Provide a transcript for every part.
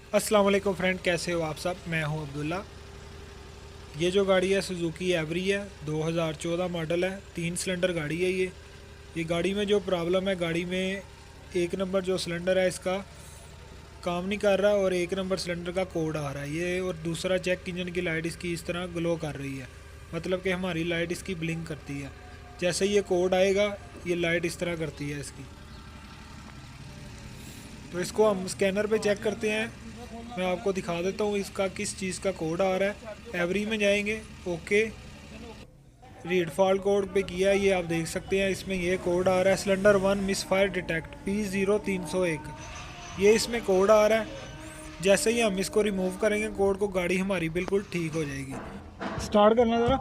अस्सलाम वालेकुम फ्रेंड, कैसे हो आप सब। मैं हूं अब्दुल्ला। ये जो गाड़ी है सुजुकी एवरी है, 2014 मॉडल है, 3 सिलेंडर गाड़ी है ये गाड़ी में जो प्रॉब्लम है, गाड़ी में 1 नंबर जो सिलेंडर है इसका काम नहीं कर रहा और 1 नंबर सिलेंडर का कोड आ रहा है ये। और दूसरा, चेक इंजन की लाइट इसकी इस तरह ग्लो कर रही है, मतलब कि हमारी लाइट इसकी ब्लिंक करती है। जैसे ये कोड आएगा ये लाइट इस तरह करती है इसकी। तो इसको हम स्कैनर पे चेक करते हैं। मैं आपको दिखा देता हूँ इसका किस चीज़ का कोड आ रहा है। एवरी में जाएंगे, ओके, रीड फॉल्ट कोड पे किया, ये आप देख सकते हैं। इसमें ये कोड आ रहा है cylinder 1 miss fire detect P0301, ये इसमें कोड आ रहा है। जैसे ही हम इसको रिमूव करेंगे कोड को, गाड़ी हमारी बिल्कुल ठीक हो जाएगी। स्टार्ट करना ज़रा।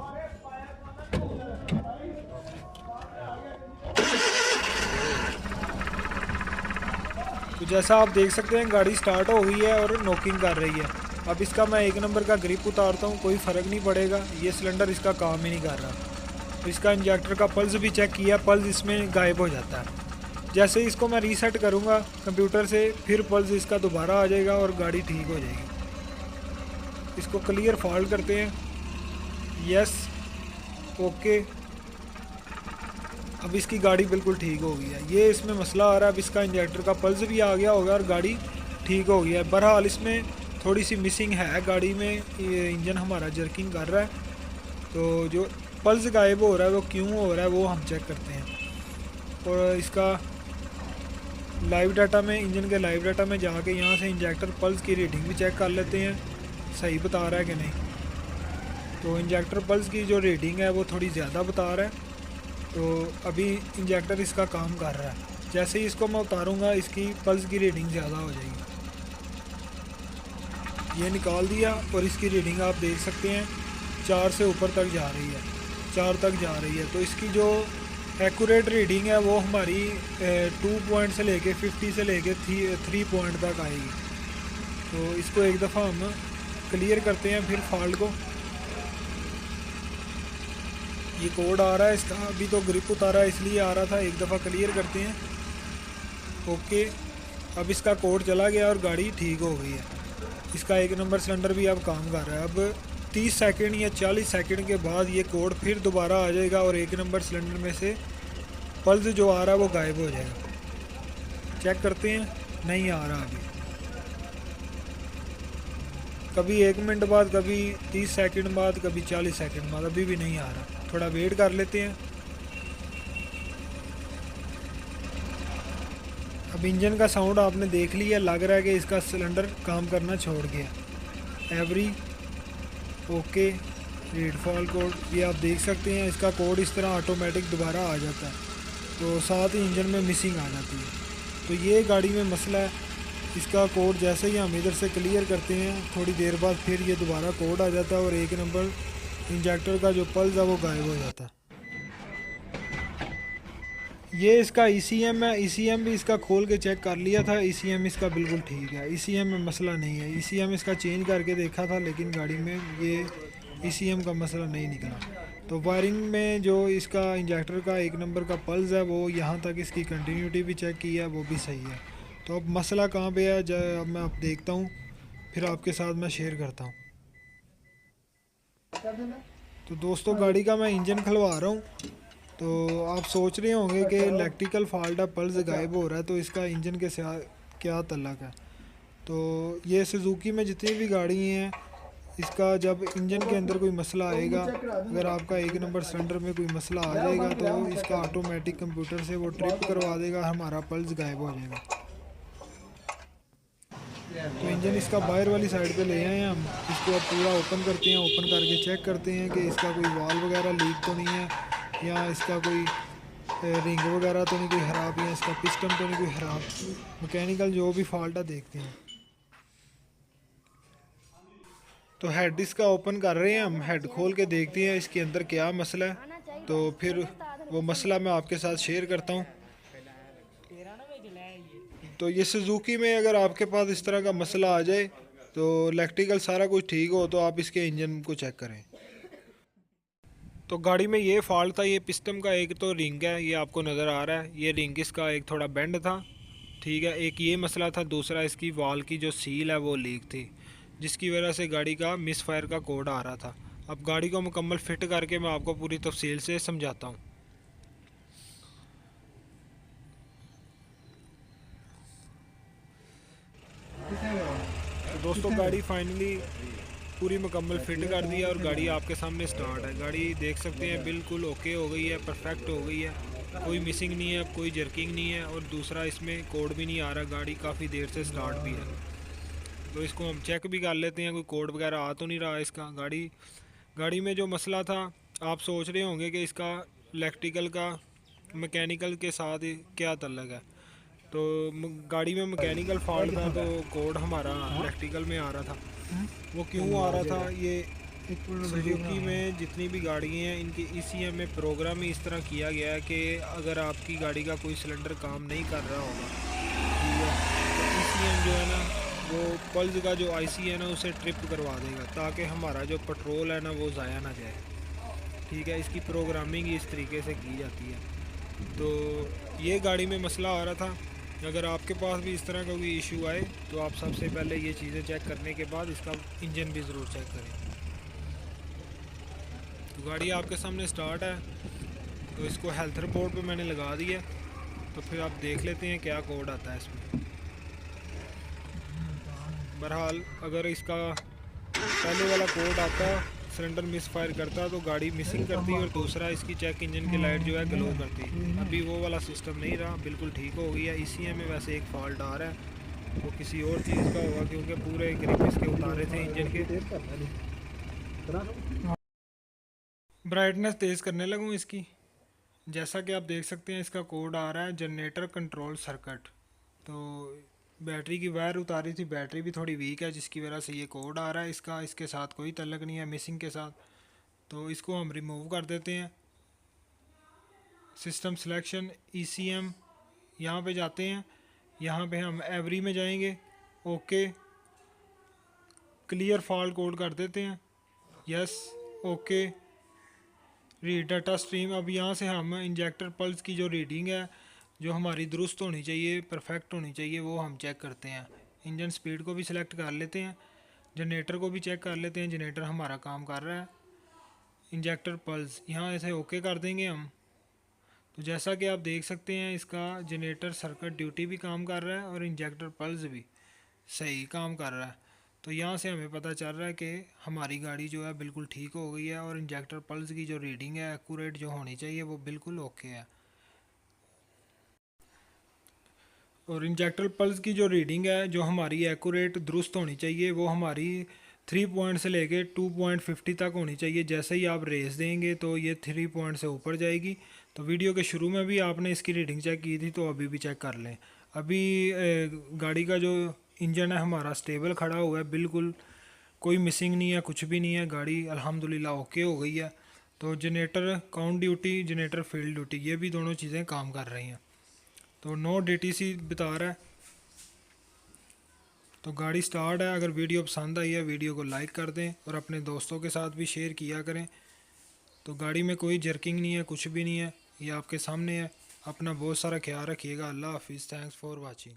तो जैसा आप देख सकते हैं गाड़ी स्टार्ट हो गई है और नॉकिंग कर रही है। अब इसका मैं 1 नंबर का ग्रिप उतारता हूँ, कोई फ़र्क नहीं पड़ेगा, ये सिलेंडर इसका काम ही नहीं कर रहा। तो इसका इंजेक्टर का पल्स भी चेक किया, पल्स इसमें गायब हो जाता है। जैसे ही इसको मैं रीसेट करूँगा कंप्यूटर से, फिर पल्स इसका दोबारा आ जाएगा और गाड़ी ठीक हो जाएगी। इसको क्लियर फॉल्ट करते हैं, यस, ओके। अब इसकी गाड़ी बिल्कुल ठीक हो गई है। ये इसमें मसला आ रहा है, अब इसका इंजेक्टर का पल्स भी आ गया होगा और गाड़ी ठीक हो गई है। बहरहाल इसमें थोड़ी सी मिसिंग है गाड़ी में, ये इंजन हमारा जर्किंग कर रहा है। तो जो पल्स गायब हो रहा है वो क्यों हो रहा है वो हम चेक करते हैं। और इसका लाइव डाटा में, इंजन के लाइव डाटा में जाके यहाँ से इंजेक्टर पल्स की रीडिंग भी चेक कर लेते हैं, सही बता रहा है कि नहीं। तो इंजेक्टर पल्स की जो रीडिंग है वो थोड़ी ज़्यादा बता रहा है, तो अभी इंजेक्टर इसका काम कर रहा है। जैसे ही इसको मैं उतारूंगा इसकी पल्स की रीडिंग ज़्यादा हो जाएगी। ये निकाल दिया और इसकी रीडिंग आप देख सकते हैं 4 से ऊपर तक जा रही है, 4 तक जा रही है। तो इसकी जो एक्यूरेट रीडिंग है वो हमारी 2 पॉइंट से लेके 50 से लेके 3 पॉइंट तक आएगी। तो इसको एक दफ़ा हम क्लियर करते हैं फिर फॉल्ट को। ये कोड आ रहा है इसका, अभी तो ग्रिप उतारा है इसलिए आ रहा था, एक दफ़ा क्लियर करते हैं, ओके। अब इसका कोड चला गया और गाड़ी ठीक हो गई है। इसका 1 नंबर सिलेंडर भी अब काम कर रहा है। अब 30 सेकंड या 40 सेकंड के बाद ये कोड फिर दोबारा आ जाएगा और 1 नंबर सिलेंडर में से पल्स जो आ रहा है वो गायब हो जाएगा। चेक करते हैं, नहीं आ रहा अभी। कभी 1 मिनट बाद, कभी 30 सेकंड बाद, कभी 40 सेकंड बाद, अभी भी नहीं आ रहा। थोड़ा वेट कर लेते हैं। अब इंजन का साउंड आपने देख लिया, लग रहा है कि इसका सिलेंडर काम करना छोड़ गया। Every, okay, read fall code, ये आप देख सकते हैं। इसका कोड इस तरह ऑटोमेटिक दोबारा आ जाता है, तो साथ ही इंजन में मिसिंग आ जाती है। तो ये गाड़ी में मसला है। इसका कोड जैसे ही हम इधर से क्लियर करते हैं थोड़ी देर बाद फिर ये दोबारा कोड आ जाता है और 1 नंबर इंजेक्टर का जो पल्स है वो गायब हो जाता है। ये इसका ECM है, ECM भी इसका खोल के चेक कर लिया था, ECM इसका बिल्कुल ठीक है, ECM में मसला नहीं है। ECM इसका चेंज करके देखा था लेकिन गाड़ी में ये ECM का मसला नहीं निकला। तो वायरिंग में जो इसका इंजेक्टर का 1 नंबर का पल्स है वो यहाँ तक इसकी कंटिन्यूटी भी चेक की है, वो भी सही है। तो अब मसला कहाँ पे है, अब मैं अब देखता हूँ, फिर आपके साथ मैं शेयर करता हूँ। तो दोस्तों गाड़ी का मैं इंजन खुलवा रहा हूँ। तो आप सोच रहे होंगे कि इलेक्ट्रिकल फॉल्ट है, पल्स गायब हो रहा है, तो इसका इंजन के साथ क्या तल्लक है। तो ये सुजुकी में जितनी भी गाड़ी हैं, इसका जब इंजन के अंदर कोई मसला आएगा, अगर आपका 1 नंबर सिलेंडर में कोई मसला आ जाएगा तो इसका ऑटोमेटिक कंप्यूटर से वो ट्रिप करवा देगा, हमारा पल्स गायब हो जाएगा। तो इंजन इसका बाहर वाली साइड पे ले आए हैं हम। इसको अब पूरा ओपन करते हैं, ओपन करके चेक करते हैं कि इसका कोई वाल वगैरह लीक तो नहीं है, या इसका कोई रिंग वगैरह तो नहीं कोई ख़राब, या इसका पिस्टन तो नहीं कोई ख़राब। मैकेनिकल जो भी फॉल्ट है देखते हैं। तो हेड इसका ओपन कर रहे हैं हम, हेड खोल के देखते हैं इसके अंदर क्या मसला है। तो फिर वो मसला मैं आपके साथ शेयर करता हूँ। तो ये सुजुकी में अगर आपके पास इस तरह का मसला आ जाए, तो इलेक्ट्रिकल सारा कुछ ठीक हो, तो आप इसके इंजन को चेक करें। तो गाड़ी में ये फॉल्ट था, ये पिस्टन का एक तो रिंग है, ये आपको नज़र आ रहा है, ये रिंग इसका एक थोड़ा बेंड था, ठीक है, एक ये मसला था। दूसरा इसकी वॉल की जो सील है वो लीक थी, जिसकी वजह से गाड़ी का मिस फायर का कोड आ रहा था। अब गाड़ी को मुकम्मल फिट करके मैं आपको पूरी तफसील से समझाता हूँ। तो दोस्तों गाड़ी फाइनली पूरी मुकम्मल फिट कर दी है और गाड़ी आपके सामने स्टार्ट है। गाड़ी देख सकते हैं बिल्कुल ओके हो गई है, परफेक्ट हो गई है, कोई मिसिंग नहीं है, कोई जर्किंग नहीं है, और दूसरा इसमें कोड भी नहीं आ रहा। गाड़ी काफ़ी देर से स्टार्ट भी है, तो इसको हम चेक भी कर लेते हैं कोई कोड वगैरह आ तो नहीं रहा इसका। गाड़ी में जो मसला था, आप सोच रहे होंगे कि इसका इलेक्ट्रिकल का मैकेनिकल के साथ क्या ताल्लुक है। तो गाड़ी में मैकेनिकल फॉल्ट था, तो कोड हमारा इलेक्ट्रिकल में आ रहा था। वो क्यों आ रहा था, ये सुजुकी में जितनी भी गाड़ियाँ हैं इनकी ECM में प्रोग्राम ही इस तरह किया गया है कि अगर आपकी गाड़ी का कोई सिलेंडर काम नहीं कर रहा होगा, ठीक है, तो ECM जो है ना वो पल्स का जो IC है ना उसे ट्रिप करवा देगा, ताकि हमारा जो पेट्रोल है ना वो ज़ाया ना जाए। ठीक है, इसकी प्रोग्रामिंग इस तरीके से की जाती है। तो ये गाड़ी में मसला आ रहा था। अगर आपके पास भी इस तरह का कोई इशू आए तो आप सबसे पहले ये चीज़ें चेक करने के बाद इसका इंजन भी ज़रूर चेक करें। तो गाड़ी आपके सामने स्टार्ट है, तो इसको हेल्थ रिपोर्ट पे मैंने लगा दिया। तो फिर आप देख लेते हैं क्या कोड आता है इसमें। बहरहाल अगर इसका पहले वाला कोड आता, सिलेंडर मिस फायर करता, तो गाड़ी मिसिंग करती, और दूसरा इसकी चेक इंजन की लाइट जो है ग्लो करती। अभी वो वाला सिस्टम नहीं रहा, बिल्कुल ठीक हो गई है। ECM में वैसे एक फॉल्ट आ रहा है, वो किसी और चीज़ का होगा, क्योंकि पूरे ग्रिप इसके उतारे थे इंजन के। ब्राइटनेस तेज़ करने लगूँ इसकी। जैसा कि आप देख सकते हैं इसका कोड आ रहा है जनरेटर कंट्रोल सर्किट। तो बैटरी की वायर उतारी थी, बैटरी भी थोड़ी वीक है, जिसकी वजह से ये कोड आ रहा है इसका। इसके साथ कोई तल्लक नहीं है मिसिंग के साथ। तो इसको हम रिमूव कर देते हैं। सिस्टम सिलेक्शन ECM यहाँ पे जाते हैं, यहाँ पे हम एवरी में जाएंगे, ओके क्लियर फॉल्ट कोड कर देते हैं, yes okay read data stream. अब यहाँ से हम इंजेक्टर पल्स की जो रीडिंग है जो हमारी दुरुस्त होनी चाहिए, परफेक्ट होनी चाहिए, वो हम चेक करते हैं। इंजन स्पीड को भी सिलेक्ट कर लेते हैं, जनरेटर को भी चेक कर लेते हैं, जनरेटर हमारा काम कर रहा है। इंजेक्टर पल्स यहाँ ऐसे ओके कर देंगे हम। तो जैसा कि आप देख सकते हैं इसका जनरेटर सर्किट ड्यूटी भी काम कर रहा है और इंजेक्टर पल्स भी सही काम कर रहा है। तो यहाँ से हमें पता चल रहा है कि हमारी गाड़ी जो है बिल्कुल ठीक हो गई है, और इंजेक्टर पल्स की जो रीडिंग है एक्यूरेट जो होनी चाहिए वो बिल्कुल ओके है। और इंजेक्टर पल्स की जो रीडिंग है जो हमारी एक्यूरेट दुरुस्त होनी चाहिए, वो हमारी 3 पॉइंट से लेके 2.50 तक होनी चाहिए। जैसे ही आप रेस देंगे तो ये 3 पॉइंट से ऊपर जाएगी। तो वीडियो के शुरू में भी आपने इसकी रीडिंग चेक की थी, तो अभी भी चेक कर लें। अभी गाड़ी का जो इंजन है हमारा स्टेबल खड़ा हुआ है, बिल्कुल कोई मिसिंग नहीं है, कुछ भी नहीं है। गाड़ी अल्हम्दुलिल्लाह ओके हो गई है। तो generator count duty, generator field duty, ये भी दोनों चीज़ें काम कर रही हैं। तो नो DTC बता रहा है। तो गाड़ी स्टार्ट है। अगर वीडियो पसंद आई है वीडियो को लाइक कर दें और अपने दोस्तों के साथ भी शेयर किया करें। तो गाड़ी में कोई जर्किंग नहीं है, कुछ भी नहीं है, ये आपके सामने है। अपना बहुत सारा ख्याल रखिएगा। अल्लाह हाफिज़। Thanks for watching.